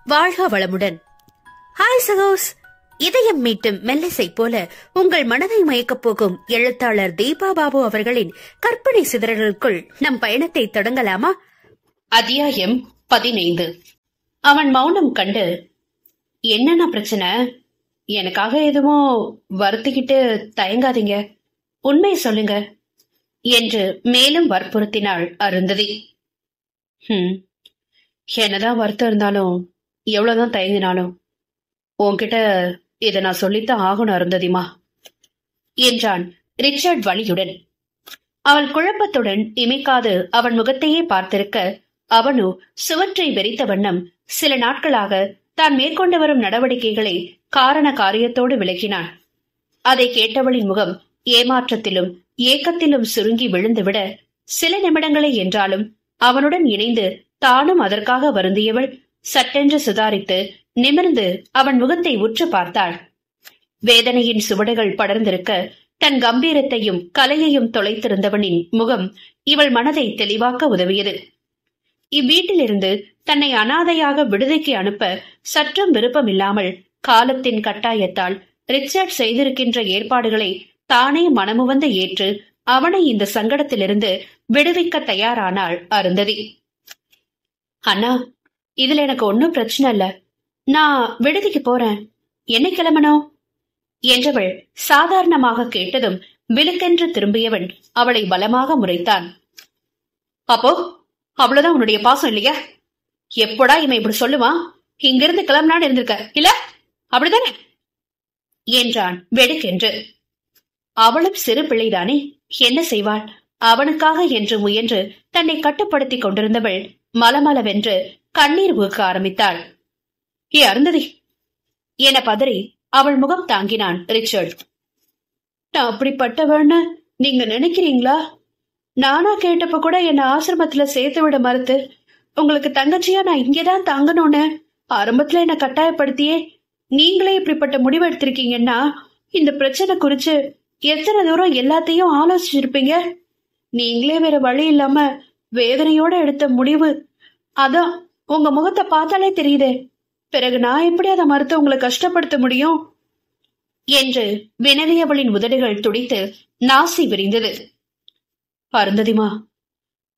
வாழ்க வளமுடன். ஹாய் சகோஸ், இதயம் மீட்டும் மெல்லிசை போல உங்கள் மனதை மயக்கப் போகும் எழுத்தாளர் தீபா பாபு அவர்களின் கற்பனை சிதறல்களுக்குள் நம் பயணத்தை தொடங்கலாமா? அத்தியாயம் 15. அவன் மௌனம் கண்டு, என்னன்னா பிரச்சனை? எனக்காக எதுவும் வருத்திக்கிட்டு தயங்காதீங்க, உண்மையை சொல்லுங்க என்று மேலும் வற்புறுத்தினாள் அருந்ததி. என்னதான் வருத்தம் இருந்தாலும் எவ்வளவுதான் தயங்கினாலும் உன்கிட்ட இதை நான் சொல்லித்தான் ஆகணும் அருந்ததிமா என்றான் ரிச்சர்ட் வலியுடன். அவள் குழப்பத்துடன் இமைக்காது அவன் முகத்தையே பார்த்திருக்க, அவனோ சுவற்றை வெறித்த வண்ணம் சில நாட்களாக தான் மேற்கொண்டு வரும் நடவடிக்கைகளை காரண காரியத்தோடு விளக்கினான். அதை கேட்டவளின் முகம் ஏமாற்றத்திலும் ஏக்கத்திலும் சுருங்கி விழுந்துவிட, சில நிமிடங்களே என்றாலும் அவனுடன் இணைந்து தானும் அதற்காக வருந்தியவள் சட்டென்று சுதாரித்து நிமிர்ந்து அவன் முகத்தை உற்று பார்த்தாள். வேதனையின் சுவடுகள் படர்ந்திருக்க, தன் கம்பீரத்தையும் கலையையும் தொலைத்திருந்தவனின் முகம் இவள் மனதை தெளிவாக்க உதவியது. இவ்வீட்டிலிருந்து தன்னை அனாதையாக விடுதிக்கு அனுப்ப சற்றும் விருப்பமில்லாமல் காலத்தின் கட்டாயத்தால் ரிச்சர்ட் செய்திருக்கின்ற ஏற்பாடுகளை தானே மனமுவந்து ஏற்று அவனை இந்த சங்கடத்திலிருந்து விடுவிக்க தயாரானாள் அருந்ததி. அண்ணா, இதுல எனக்கு ஒன்னும் பிரச்சனை இல்ல, நான் விடுதிக்கு போறேன், என்ன கிளம்பணும் என்றவள் சாதாரணமாக கேட்டதும் விழுக்கென்று திரும்பியவன் அவளை பலமாக முறைத்தான். அப்போ அவ்வளவுதான் உன்னுடைய பாசம் இல்லையா? எப்படா இவன் இப்படி சொல்லுவான்? இங்கிருந்து கிளம்பலான்னு இருந்திருக்க இல்ல, அப்படித்தானே என்றான் வெடுக்கென்று. அவளும் சிறு பிள்ளைதானே, என்ன செய்வாள்? அவனுக்காக என்று முயன்று தன்னை கட்டுப்படுத்திக் கொண்டிருந்தவள் மலமளவென்று கண்ணீர் ஊக்க ஆரம்பித்தாள். ஏ அருந்ததி என பதறி அவள் முகம் தாங்கினான் ரிச்சர்ட். நான் அப்படிப்பட்டவன்னு நீங்க நினைக்கிறீங்களா? நானா கேட்டப்ப கூட என்ன ஆசிரமத்துல சேர்த்து விட மறுத்து உங்களுக்கு தங்கச்சியா நான் இங்கேதான் தாங்கணும்னு ஆரம்பத்துல என்ன கட்டாயப்படுத்தியே நீங்களே இப்படிப்பட்ட முடிவு எடுத்திருக்கீங்கன்னா இந்த பிரச்சனை குறிச்சு எத்தனை தூரம் எல்லாத்தையும் ஆலோசிச்சிருப்பீங்க. நீங்களே வேற வழி இல்லாம வேதனையோட எடுத்த முடிவு. அதான் உங்க முகத்தை பார்த்தாலே தெரியுதே, பிறகு நான் எப்படி அதை மறுத்து உங்களை கஷ்டப்படுத்த முடியும் என்று வினவியவளின் உதடுகள் துடித்து நாசி விரிந்தது. அருந்ததிமா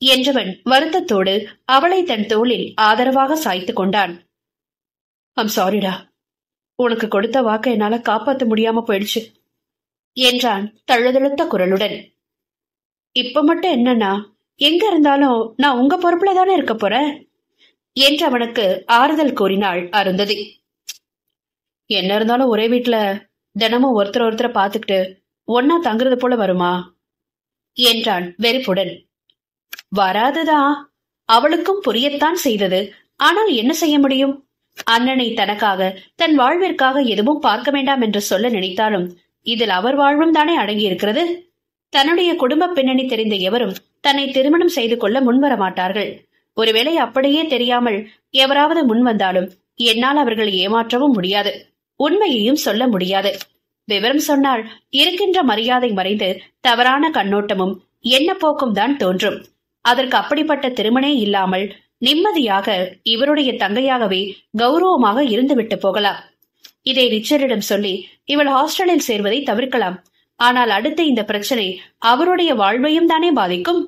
என்றவன் வருத்தத்தோடு அவளை தன் தோளில் ஆதரவாக சாய்த்து கொண்டான். ஐம் சாரிடா, உனக்கு கொடுத்த வாக்கை என்னால காப்பாற்ற முடியாம போயிடுச்சு என்றான் தழுதழுத்த குரலுடன். இப்ப மட்டும் என்னன்னா, எங்க இருந்தாலும் நான் உங்க பொறுப்புல தானே இருக்க போறேன் என்று அவனுக்கு ஆறுதல் கூறினாள் அருந்ததி. என்ன இருந்தாலும் ஒரே வீட்டுல தினமும் ஒருத்தரை பாத்துக்கிட்டு ஒன்னா தங்குறது போல வருமா என்றான் வெறுப்புடன். வராதுதான், அவளுக்கும் புரியத்தான் செய்தது. ஆனால் என்ன செய்ய முடியும்? அண்ணனை தனக்காக தன் வாழ்விற்காக எதுவும் பார்க்க வேண்டாம் என்று சொல்ல நினைத்தாலும் இதில் அவர் வாழ்வும் தானே அடங்கி இருக்கிறது. தன்னுடைய குடும்ப பின்னணி தெரிந்த எவரும் தன்னை திருமணம் செய்து கொள்ள முன்வர மாட்டார்கள். ஒருவேளை அப்படியே தெரியாமல் எவராவது முன் வந்தாலும் என்னால் அவர்களை ஏமாற்றவும் முடியாது, உண்மையையும் சொல்ல முடியாது. விவரம் சொன்னால் இருக்கின்ற மரியாதை மறைந்து தவறான கண்ணோட்டமும் என்ன போக்கும் தான் தோன்றும். அதற்கு அப்படிப்பட்ட திருமணே இல்லாமல் நிம்மதியாக இவருடைய தங்கையாகவே கௌரவமாக இருந்துவிட்டு போகலாம். இதை ரிச்சர்டிடம் சொல்லி இவள் ஹாஸ்டலில் சேர்வதை தவிர்க்கலாம். ஆனால் அடுத்து இந்த பிரச்சனை அவருடைய வாழ்வையும் தானே பாதிக்கும்.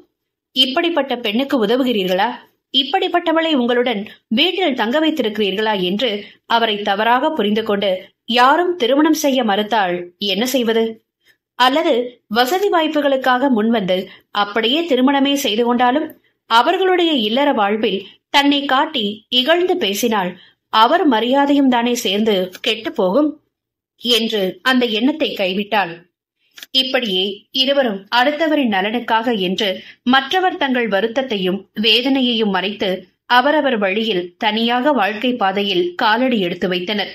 இப்படிப்பட்ட பெண்ணுக்கு உதவுகிறீர்களா? இப்படிப்பட்டவளை உங்களுடன் வீட்டில் தங்க வைத்திருக்கிறீர்களா என்று அவரை தவறாக புரிந்து கொண்டு யாரும் திருமணம் செய்ய மறுத்தால் என்ன செய்வது? அல்லது வசதி வாய்ப்புகளுக்காக முன்வந்து அப்படியே திருமணமே செய்து கொண்டாலும் அவர்களுடைய இல்லற வாழ்வில் தன்னை காட்டி இகழ்ந்து பேசினால் அவர் மரியாதையும் தானே சேர்ந்து கெட்டு போகும் என்று அந்த எண்ணத்தை கைவிட்டாள். இப்படியே இருவரும் அடுத்தவரின் நலனுக்காக என்று மற்றவர் தங்கள் வருத்தத்தையும் வேதனையையும் மறைத்து அவரவர் வழியில் தனியாக வாழ்க்கை பாதையில் காலடி எடுத்து வைத்தனர்.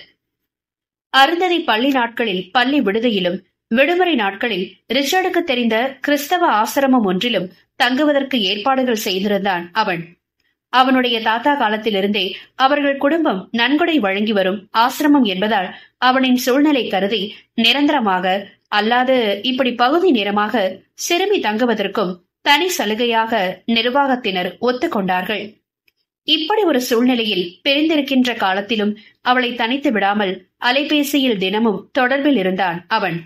அருந்ததி பள்ளி நாட்களில் பள்ளி விடுதியிலும், விடுமுறை நாட்களில் ரிச்சர்டுக்கு தெரிந்த கிறிஸ்தவ ஆசிரமம் ஒன்றிலும் தங்குவதற்கு ஏற்பாடுகள் செய்திருந்தான் அவன். அவனுடைய தாத்தா காலத்திலிருந்தே அவர்கள் குடும்பம் நன்கொடை வழங்கி வரும் ஆசிரமம் என்பதால் அவனின் சூழ்நிலை கருதி நிரந்தரமாக அல்லாது இப்படி பகுதி நேரமாக சிறுமி தங்குவதற்கும் தனி சலுகையாக நிர்வாகத்தினர் ஒத்துக்கொண்டார்கள். இப்படி ஒரு சூழ்நிலையில் பிரிந்திருக்கின்ற காலத்திலும் அவளை தனித்து விடாமல் அலைபேசியில் தினமும் தொடர்பில் இருந்தான் அவன்.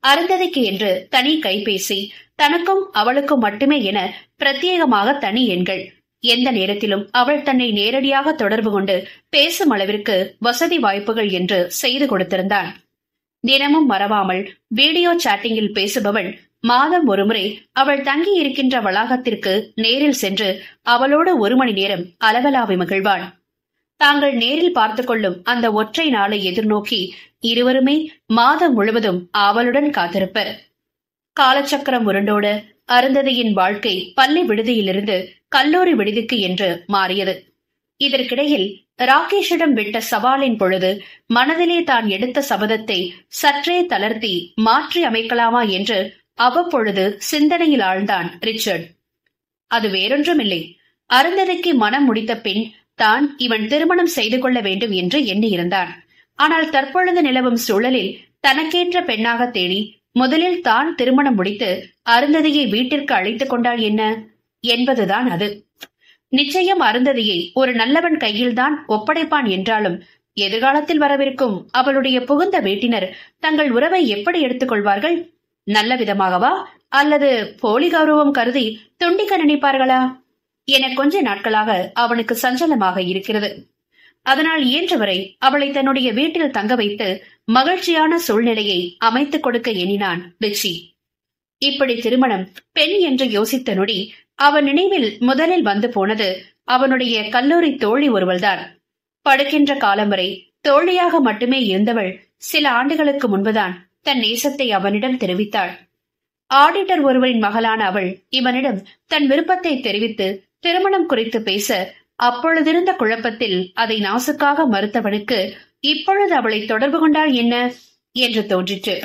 அருந்ததிக்கு என்று தனி கைபேசி, தனக்கும் அவளுக்கும் மட்டுமே என பிரத்யேகமாக தனி எண்கள். எந்த நேரத்திலும் அவள் தன்னை நேரடியாக தொடர்பு கொண்டு பேசும் அளவிற்கு வசதி வாய்ப்புகள் என்று செய்து கொடுத்திருந்தான். தினமும் மறவாமல் வீடியோ சாட்டிங்கில் பேசுபவள் மாதம் ஒருமுறை அவள் தங்கி இருக்கின்ற வளாகத்திற்கு நேரில் சென்று அவளோடு 1 மணி நேரம் அளவலாவி மகிழ்வாள். தாங்கள் நேரில் பார்த்து கொள்ளும் அந்த ஒற்றை நாளை எதிர்நோக்கி இருவருமே மாதம் முழுவதும் ஆவலுடன் காத்திருப்பர். காலச்சக்கரம் உருண்டோட அருந்ததியின் வாழ்க்கை பள்ளி விடுதியிலிருந்து கல்லூரி விடுதிக்கு என்று மாறியது. இதற்கிடையில் ராகேஷிடம் விட்ட சவாலின் பொழுது மனதிலே தான் எடுத்த சபதத்தை சற்றே தளர்த்தி மாற்றி அமைக்கலாமா என்று அவ்வப்பொழுது சிந்தனையில் ஆழ்ந்தான் ரிச்சர்ட். அது வேறொன்றுமில்லை, அருந்ததிக்கு மனம் முடித்த பின் தான் இவன் திருமணம் செய்து கொள்ள வேண்டும் என்று எண்ணியிருந்தான். ஆனால் தற்பொழுது நிலவும் சூழலில் தனக்கேற்ற பெண்ணாக தேடி முதலில் தான் திருமணம் முடித்து அருந்ததியை வீட்டிற்கு அழைத்துக் கொண்டால் என்ன என்பதுதான் அது. நிச்சயம் அருந்ததியை ஒரு நல்லவன் கையில்தான் ஒப்படைப்பான் என்றாலும் எதிர்காலத்தில் வரவிருக்கும் அவளுடைய புகுந்த வீட்டினர் தங்கள் உறவை எப்படி எடுத்துக் கொள்வார்கள்? நல்ல விதமாகவா அல்லது போலி கௌரவம் கருதி துண்டிக்க நினைப்பார்களா என கொஞ்ச நாட்களாக அவனுக்கு சஞ்சலமாக இருக்கிறது. அதனால் இயன்றவரை அவளை தன்னுடைய வீட்டில் தங்க வைத்து மகிழ்ச்சியான சூழ்நிலையை அமைத்துக் கொடுக்க எண்ணினான் ரிச்சி. இப்படி திருமணம் பெண் என்று யோசித்த நொடி அவன் நினைவில் முதலில் வந்து போனது அவனுடைய கல்லூரி தோழி ஒருவள்தான். படுக்கின்ற காலம் வரை தோழியாக மட்டுமே இருந்தவள் சில ஆண்டுகளுக்கு முன்புதான் தன் நேசத்தை அவனிடம் தெரிவித்தாள். ஆடிட்டர் ஒருவரின் மகளான அவள் இவனிடம் தன் விருப்பத்தை தெரிவித்து திருமணம் குறித்து பேச அப்பொழுதிருந்த குழப்பத்தில் அதை நாசுக்காக மறுத்தவனுக்கு இப்பொழுது அவளை தொடர்பு கொண்டால் என்ன என்று தோன்றிற்று.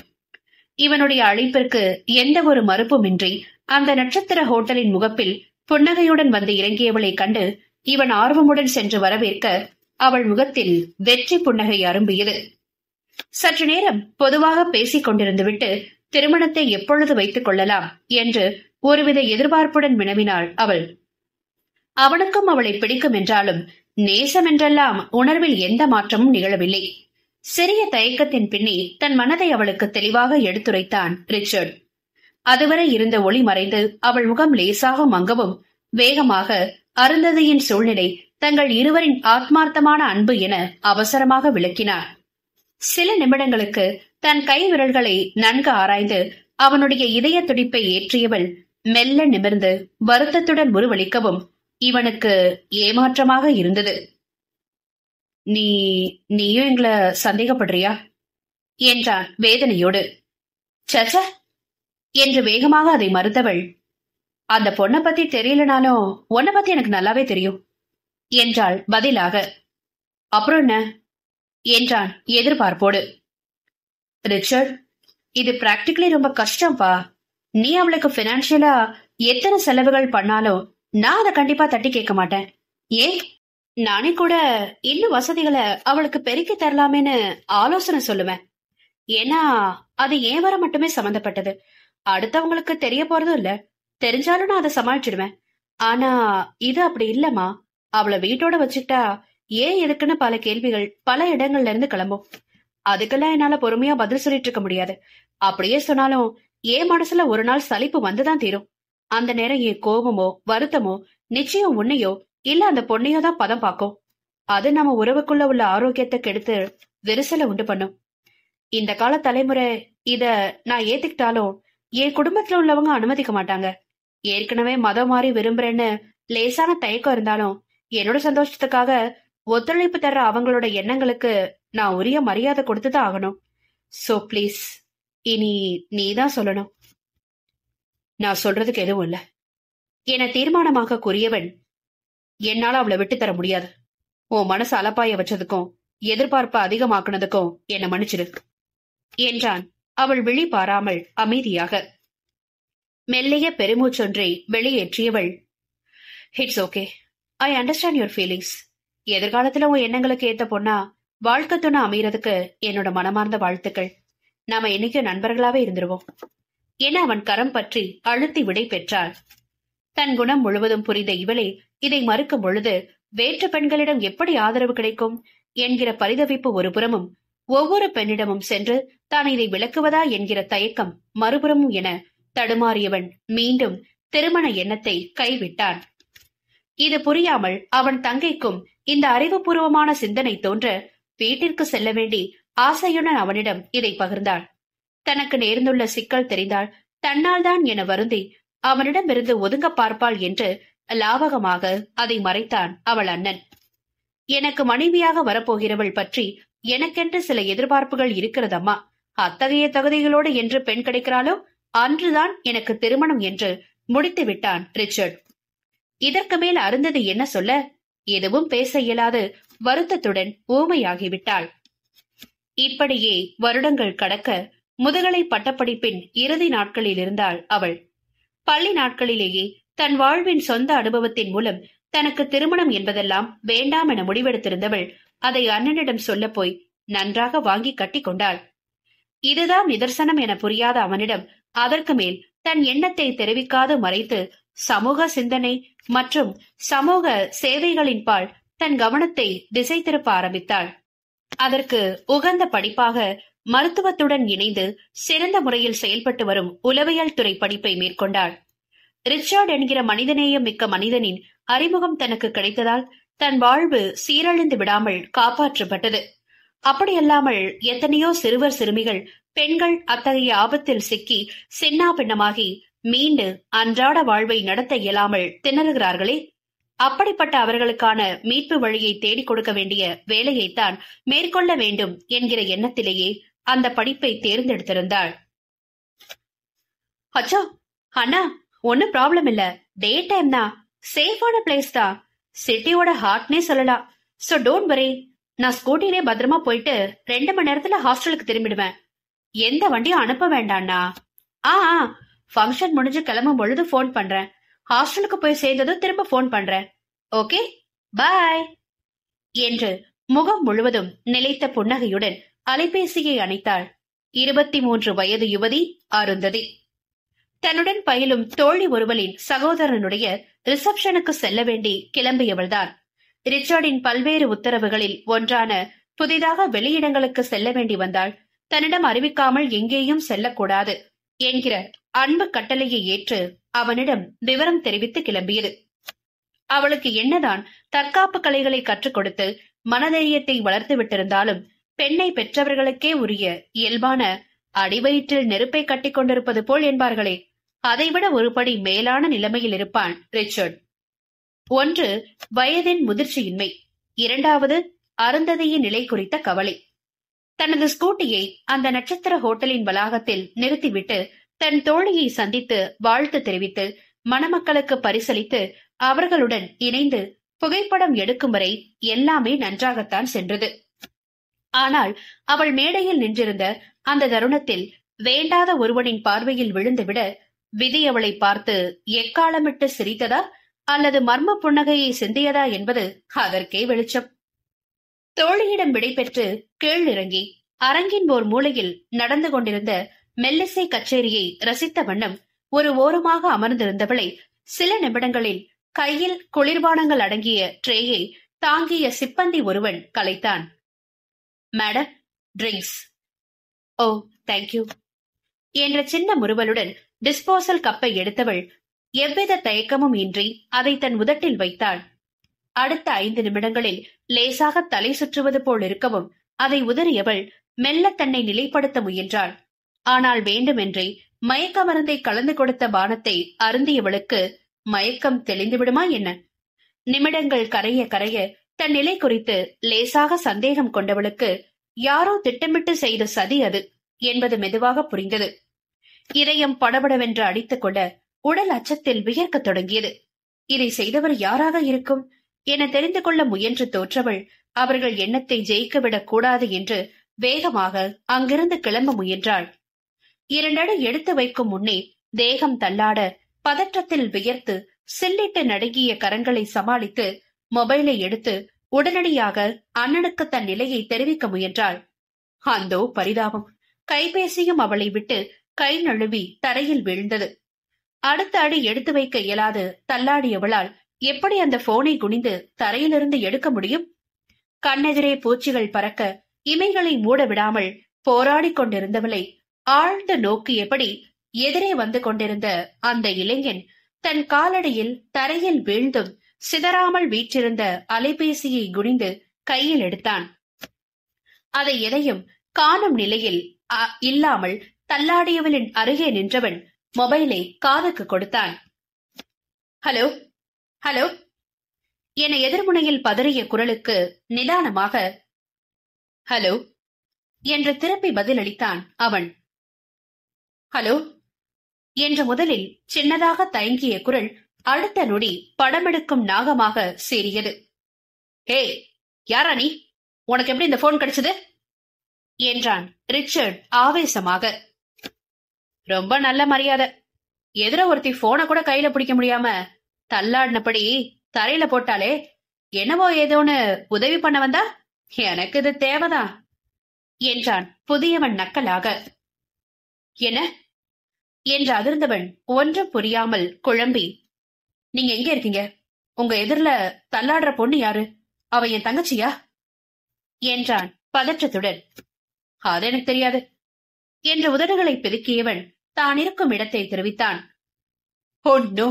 இவனுடைய அழைப்பிற்கு எந்த ஒரு மறுப்புமின்றி அந்த நட்சத்திர ஹோட்டலின் முகப்பில் புன்னகையுடன் வந்து இறங்கியவளை கண்டு இவன் ஆர்வமுடன் சென்று வரவேற்க அவள் முகத்தில் வெற்றி புன்னகை அரும்பியது. சற்று நேரம் பொதுவாக பேசிக் கொண்டிருந்துவிட்டு திருமணத்தை எப்பொழுது வைத்துக் கொள்ளலாம் என்று ஒருவித எதிர்பார்ப்புடன் வினவினாள் அவள். அவனுக்கும் அவளை பிடிக்கும் என்றாலும் நேசம் என்றெல்லாம் உணர்வில் எந்த மாற்றமும் நிகழவில்லை. சிறிய தயக்கத்தின் பின்னே தன் மனதை அவளுக்கு தெளிவாக எடுத்துரைத்தான் ரிச்சர்ட். அதுவரை இருந்த ஒளி மறைந்து அவள் முகம் லேசாக மங்கவும் வேகமாக அருந்ததியின் சூழ்நிலை தங்கள் இருவரின் ஆத்மார்த்தமான அன்பு என அவசரமாக விளக்கினார். சில நிமிடங்களுக்கு தன் கை விரல்களை நன்கு ஆராய்ந்து அவனுடைய இதய துடிப்பை ஏற்றியவள் மெல்ல நிமிர்ந்து வருத்தத்துடன் உருவளிக்கவும் இவனுக்கு ஏமாற்றமாக இருந்தது. நீயும் எங்களை சந்தேகப்படுறியா என்றான் வேதனையோடு. சச்ச என்று வேகமாக அதை மறுத்தவள், அந்த பொண்ணை பத்தி தெரியலனாலும் உன்னை பத்தி எனக்கு நல்லாவே தெரியும் என்றாள் பதிலாக. அப்புறம் என்ன என்றான் எதிர்பார்ப்போடு. ரிச்சர்ட், இது பிராக்டிகலி ரொம்ப கஷ்டம்பா. நீ அவளுக்கு பினான்சியலா எத்தனை செலவுகள் பண்ணாலும் நான் அதை கண்டிப்பா தட்டி கேட்க மாட்டேன். ஏன், நானே கூட இன்னும் வசதிகளை அவளுக்கு பெருக்கி தரலாமேன்னு ஆலோசனை சொல்லுவேன். ஏன்னா அது ஏன் வர மட்டுமே சம்பந்தப்பட்டது. அடுத்தவங்களுக்கு தெரிய போறதும் இல்ல. தெரிஞ்சாலும் நான் அதை சமாளிச்சிடுவேன். ஆனா இது அப்படி இல்லம்மா. அவளை வீட்டோட வச்சுக்கிட்டா ஏன் எதுக்குன்னு பல கேள்விகள் பல இடங்கள்ல இருந்து கிளம்பும். அதுக்கெல்லாம் என்னால பொறுமையா பதில் சொல்லிட்டு இருக்க முடியாது. அப்படியே சொன்னாலும் என் மனசுல ஒரு நாள் சலிப்பு வந்துதான் தீரும். அந்த நேரம் என் கோபமோ வருத்தமோ நிச்சயம் உன்னையோ இல்ல அந்த பொண்ணையோ தான் பதம் பார்க்கும். அது நம்ம உறவுக்குள்ள உள்ள ஆரோக்கியத்தை கெடுத்து விரிசலை உண்டு பண்ணும். இந்த கால தலைமுறை இத நான் ஏத்துக்கிட்டாலும் என் குடும்பத்துல உள்ளவங்க அனுமதிக்க மாட்டாங்க. ஏற்கனவே மதம் மாறி விரும்புறேன்னு லேசான தயக்கம் இருந்தாலும் என்னோட சந்தோஷத்துக்காக ஒத்துழைப்பு தர்ற அவங்களோட எண்ணங்களுக்கு நான் உரிய மரியாதை கொடுத்துதான் ஆகணும். சோ பிளீஸ், இனி நீதான் சொல்லணும். நான் சொல்றதுக்கு எதுவும் இல்ல என தீர்மானமாக கூறியவன், என்னால அவளை விட்டு தர முடியாது. உன் மனசு அலப்பாய வச்சதுக்கும் எதிர்பார்ப்ப அதிகமாக்குனதுக்கும் என்ன மன்னிச்சிடு என்றான் அவள் விழி பாராமல் அமைதியாக. மெல்லிய பெருமூச்சொன்றை வெளியேற்றியவள், it's okay, I understand your feelings. எதிர்காலத்துல உன் எண்ணங்களுக்கு ஏத்த பொண்ணா வாழ்க்கை துணை அமையறதுக்கு என்னோட மனமார்ந்த வாழ்த்துக்கள். நாம என்னைக்கும் நண்பர்களாவே இருந்துருவோம் என அவன் கரம் பற்றி அழுத்தி விடை பெற்றாள். தன் குணம் முழுவதும் புரிந்த இவளை இதை மறுக்கும் பொழுது வேற்று பெண்களிடம் எப்படி ஆதரவு கிடைக்கும் என்கிற பரிதவிப்பு ஒரு புறமும், ஒவ்வொரு பெண்ணிடமும் சென்று தான் இதை விளக்குவதா என்கிற தயக்கம் மறுபுறமும் என தடுமாறியவன் மீண்டும் திருமண எண்ணத்தை கைவிட்டான். இது புரியாமல் அவன் தங்கைக்கும் இந்த அறிவுபூர்வமான சிந்தனை தோன்ற வீட்டிற்கு செல்ல வேண்டி ஆசையுடன் அவனிடம் இதை பகிர்ந்தாள். தனக்கு நேர்ந்துள்ள சிக்கல் தெரிந்தால் தன்னால் தான் என வருந்தி அவனிடமிருந்து ஒதுங்க பார்ப்பாள் என்று லாவகமாக அதை மறைத்தான் அவள் அண்ணன். எனக்கு மனைவியாக வரப்போகிறவள் பற்றி எனக்கென்று சில எதிர்பார்ப்புகள் இருக்கிறதம்மா. அத்தகைய தகுதிகளோடு என்று பெண் கிடைக்கிறாளோ அன்றுதான் எனக்கு திருமணம் என்று முடித்து விட்டான் ரிச்சர்ட். இதற்கு மேல் அருந்ததி என்ன சொல்ல? எதுவும் பேச இயலாது வருத்தத்துடன் ஊமையாகிவிட்டாள். இப்படியே வருடங்கள் கடக்க முதுகலை பட்டப்படிப்பின் இறுதி நாட்களில் இருந்தாள் அவள். பள்ளி நாட்களிலேயே தன் வாழ்வின் சொந்த அனுபவத்தின் மூலம் தனக்கு திருமணம் என்பதெல்லாம் வேண்டாம் என முடிவெடுத்திருந்தவள் அதை அண்ணனிடம் சொல்ல போய் நன்றாக வாங்கி கட்டி கொண்டாள். இதுதான் நிதர்சனம் என புரியாத அவனிடம் அதற்கு மேல் தன் எண்ணத்தை தெரிவிக்காது மறைத்து சமூக சிந்தனை மற்றும் சமூக சேவைகளின் பால் தன் கவனத்தை திசை திருப்ப ஆரம்பித்தாள். அதற்கு உகந்த படிப்பாக மருத்துவத்துடன் இணைந்து சிறந்த முறையில் செயல்பட்டு வரும் உளவியல் துறை படிப்பை மேற்கொண்டாள். ரிச்சர்ட் என்கிற மனிதநேயம் மிக்க மனிதனின் அறிமுகம் தனக்கு கிடைத்ததால் தன் வாழ்வு சீரழிந்து விடாமல் காப்பாற்றப்பட்டது. அப்படியல்லாமல் எத்தனையோ சிறுவர் சிறுமிகள் பெண்கள் அத்தகைய ஆபத்தில் சிக்கி சின்னா பின்னமாகி மீண்டு அன்றாட வாழ்வை நடத்த இயலாமல் திணறுகிறார்களே. அப்படிப்பட்ட அவர்களுக்கான மீட்பு வழியை தேடிக் கொடுக்க வேண்டிய வேலையைத்தான் மேற்கொள்ள வேண்டும் என்கிற எண்ணத்திலேயே அந்த படிப்பை தேர்ந்தெடுத்திருந்தாள். அச்சோ அண்ணா, ஒன்னும் ப்ராப்ளம் இல்ல. டே டைம் தான், சேஃபான பிளேஸ் தான், சிட்டியோட ஹார்ட்னே சொல்லலாம். So don't worry. நான் ஸ்கூட்டிலே பத்திரமா போயிட்டு 2 மணி நேரத்துல ஹாஸ்டலுக்கு திரும்பிடுவேன். எந்த வண்டியும் அனுப்ப வேண்டாண்ணா. ஃபங்க்ஷன் முடிஞ்சு கிளம்பும் பொழுது போன் பண்றேன். ஹாஸ்டலுக்கு போய் சேர்ந்ததும் திரும்ப போன் பண்றேன். ஓகே, பாய் என்று முகம் முழுவதும் நிலைத்த புன்னகையுடன் அலைபேசியை அணைத்தாள் 23 வயது யுவதி அருந்ததி. தன்னுடன் பயிலும் தோழி ஒருவளின் சகோதரனுடைய ரிசப்ஷனுக்கு செல்ல வேண்டி கிளம்பியவள்தான். ரிச்சர்டின் பல்வேறு உத்தரவுகளில் ஒன்றான புதிதாக வெளியிடங்களுக்கு செல்ல வேண்டி வந்தால் தன்னிடம் அறிவிக்காமல் எங்கேயும் செல்லக்கூடாது என்கிற அன்பு கட்டளையை ஏற்று அவனிடம் விவரம் தெரிவித்து கிளம்பியது. அவளுக்கு என்னதான் தற்காப்பு கலைகளை கற்றுக் கொடுத்து மனதைரியத்தை வளர்த்து விட்டிருந்தாலும் பெண்ணை பெற்றவர்களுக்கே உரிய இயல்பான அடிவயிற்றில் நெருப்பை கட்டிக் கொண்டிருப்பது போல் என்பார்களே, அதைவிட ஒருபடி மேலான நிலைமையில் இருப்பான் ரிச்சர்ட். ஒன்று வயதின் முதிர்ச்சியின்மை, இரண்டாவது அருந்ததியின் நிலை குறித்த கவலை. தனது ஸ்கூட்டியை அந்த நட்சத்திர ஹோட்டலின் வளாகத்தில் நிறுத்திவிட்டு தன் தோழியை சந்தித்து வாழ்த்து தெரிவித்து மணமக்களுக்கு பரிசளித்து அவர்களுடன் இணைந்து புகைப்படம் எடுக்கும் வரை எல்லாமே நன்றாகத்தான் சென்றது. ஆனால் அவள் மேடையில் நின்றிருந்த அந்த தருணத்தில் வேண்டாத ஒருவனின் பார்வையில் விழுந்துவிட விதி அவளை பார்த்து எக்காலமிட்டு சிரித்ததா அல்லது மர்ம புன்னகையை சிந்தியதா என்பது அதற்கே வெளிச்சம். தோழியிடம் விடைபெற்று கீழ் இறங்கி அரங்கின் ஓர் மூலையில் நடந்து கொண்டிருந்த மெல்லிசை கச்சேரியை ரசித்த வண்ணம் ஒரு ஓரமாக அமர்ந்திருந்தவளை சில நிமிடங்களில் கையில் குளிர்பானங்கள் அடங்கிய ட்ரேயை தாங்கிய சிப்பந்தி ஒருவன் கலைத்தான். Madam, drinks. ஓ, தேங்க்யூ என்ற சின்ன முறுவலுடன் டிஸ்போசல் கப்பை எடுத்தவள் எவ்வித தயக்கமும் இன்றி அதை தன் உதட்டில் வைத்தாள். அடுத்த 5 நிமிடங்களில் லேசாக தலை சுற்றுவது போல் இருக்கவும் அதை உதறியவள் மெல்ல தன்னை நிலைப்படுத்த முயன்றாள். ஆனால் வேண்டுமென்றே மயக்க மருந்தை கலந்து கொடுத்த பானத்தை அருந்தியவளுக்கு மயக்கம் தெளிந்து விடுமா என்ன? நிமிடங்கள் கரைய கரைய தன் நிலை குறித்து லேசாக சந்தேகம் கொண்டவளுக்கு யாரோ திட்டமிட்டு செய்த சதி அது என்பது மெதுவாக புரிந்தது. இதயம் படபடவென்று அடித்துக் கொள்ள உடல் அச்சத்தில் வியர்க்கத் தொடங்கியது. இதை செய்தவர் யாராக இருக்கும் என தெரிந்து கொள்ள முயன்று தோற்றவள் அவர்கள் எண்ணத்தை ஜெயிக்கவிடக் கூடாது என்று வேகமாக அங்கிருந்து கிளம்ப முயன்றாள். 2 அடி எடுத்து வைக்கும் முன்னே தேகம் தள்ளாட பதற்றத்தில் வியர்த்து சில்லிட்டு நடுங்கிய கரங்களை சமாளித்து மொபைலை எடுத்து உடனடியாக அண்ணனுக்கு தன் நிலையை தெரிவிக்க முயன்றாள். அந்தோ பரிதாபம்! கைபேசியும் அவளை விட்டு கை நழுவி தரையில் வீழ்ந்தது. அடுத்த அடி எடுத்து வைக்க இயலாது தள்ளாடியவளால் எப்படி அந்த போனை குனிந்து தரையிலிருந்து எடுக்க முடியும்? கண்ணெதிரே பூச்சிகள் பறக்க இமைகளை மூட விடாமல் போராடிக் கொண்டிருந்தவளை ஆழ்ந்து நோக்கியபடி எதிரே வந்து கொண்டிருந்த அந்த இளைஞன் தன் காலடியில் தரையில் வீழ்ந்தும் சிதறாமல் வீற்றிருந்த அலைபேசியை குனிந்து கையில் எடுத்தான். அதை எதையும் காணும் நிலையில் இல்லாமல் தள்ளாடியவளின் அருகே நின்றவன் மொபைலை காதுக்கு கொடுத்தான். ஹலோ ஹலோ என எதிர்முனையில் பதறிய குரலுக்கு நிதானமாக ஹலோ என்று திருப்பி பதிலளித்தான் அவன். ஹலோ என்ற முதலில் சின்னதாக தயங்கிய குரல் அடுத்த நொடி படமெடுக்கும் நாகமாக சீறியது. ஹே, யாரா நீ? உனக்கு எப்படி இந்த போன் கிடைச்சது என்றான் ரிச்சர்ட் ஆவேசமாக. ரொம்ப நல்ல மரியாதை. எதிர ஒருத்தி போனை கூட கையில பிடிக்க முடியாம தள்ளாடினபடி தரையில போட்டாலே என்னவோ ஏதோன்னு உதவி பண்ண வந்தா? எனக்கு இது தேவைதான் என்றான் புதியவன் நக்கலாக. என்ன என்று அதிர்ந்தவன் ஒன்றும் புரியாமல் குழம்பி, நீங்க எங்க இருக்கீங்க? உங்க எதிரில தள்ளாடுற பொண்ணு யாரு? அவ என் தங்கச்சியா என்றான் பதற்றத்துடன். அது எனக்கு தெரியாது என்று உதடுகளை பெருக்கியவன் தான் இருக்கும் இடத்தை தெரிவித்தான். ஓ நோ,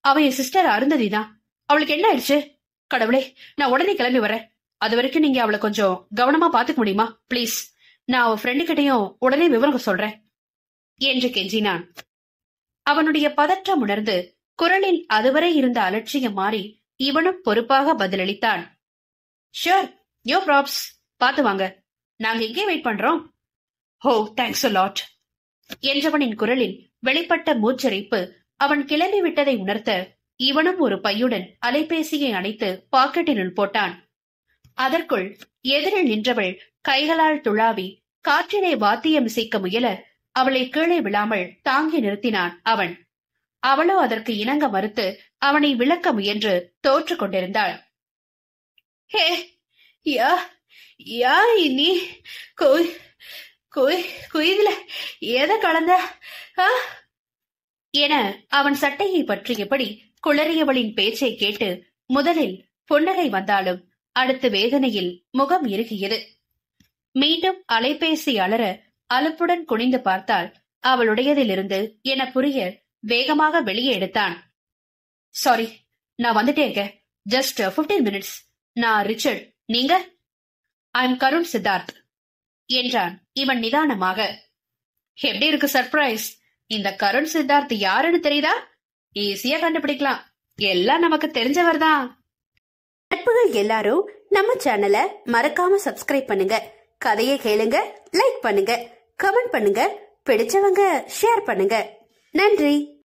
அவ என் சிஸ்டர் அருந்ததிதான். அவளுக்கு என்ன ஆயிடுச்சு? கடவுளே, நான் உடனே கிளம்பி வரேன். அது வரைக்கும் நீங்க அவளை கொஞ்சம் கவனமா பாத்துக்க முடியுமா பிளீஸ்? நான் அவ ஃப்ரெண்டு கிட்டையும் உடனே விவரம் சொல்றேன் என்று கெஞ்சினான். அவனுடைய பதற்றம் உணர்ந்து குரலில் அதுவரை இருந்த அலட்சியம் மாறி இவனும் பொறுப்பாக பதிலளித்தான். ஷூர், யோ ப்ராப்ஸ், பாத்து வாங்க, நாங்க இங்கே வெயிட் பண்றோம். ஓ தேங்க்ஸ் a lot என்றவனின் குரலில் வெளிப்பட்ட மூச்சரிப்பு அவன் கிளம்பி விட்டதை உணர்த்த இவனும் ஒரு பையுடன் அலைபேசியை அணைத்து பாக்கெட்டினுள் போட்டான். அதற்குள் எதிரில் நின்றவள் கைகளால் துளாவி காற்றிலே வாத்தியம் இசைக்க முயல அவளை கீழே விழாமல் தாங்கி நிறுத்தினான் அவன். அவளோ அதற்கு இணங்க மறுத்து அவனை விளக்க முயன்று தோற்று கொண்டிருந்தாள். ஹே யா யா நீ குயில எத கலந்த என அவன் சட்டையை பற்றியபடி குளறியவளின் பேச்சை கேட்டு முதலில் புன்னகை வந்தாலும் அடுத்து வேதனையில் முகம் இறுகியது. மீண்டும் அலைபேசி அலற அலுப்புடன் குனிந்து பார்த்தால் அவளுடையதிலிருந்து என புரிய வேகமாக வெளியே எடுத்தான். சாரி, நான் வந்துட்டே இருக்கேன். Just 15 minutes. நான் ரிச்சர்ட். நீங்க? ஐ எம் கருண் சித்தார்த் என்றான் இவன் நிதானமாக. எப்படி இருக்கு சர்ப்ரைஸ்? இந்த கருண் சித்தார்த் யாருன்னு தெரியுதா? ஈஸியா கண்டுபிடிக்கலாம். எல்லாம் நமக்கு தெரிஞ்சவர் தான். நட்புகள் எல்லாரும் நம்ம சேனலை மறக்காம சப்ஸ்கிரைப் பண்ணுங்க. கதையை கேளுங்க, லைக் பண்ணுங்க, கமெண்ட் பண்ணுங்க, பிடிச்சவங்க ஷேர் பண்ணுங்க. நன்றி.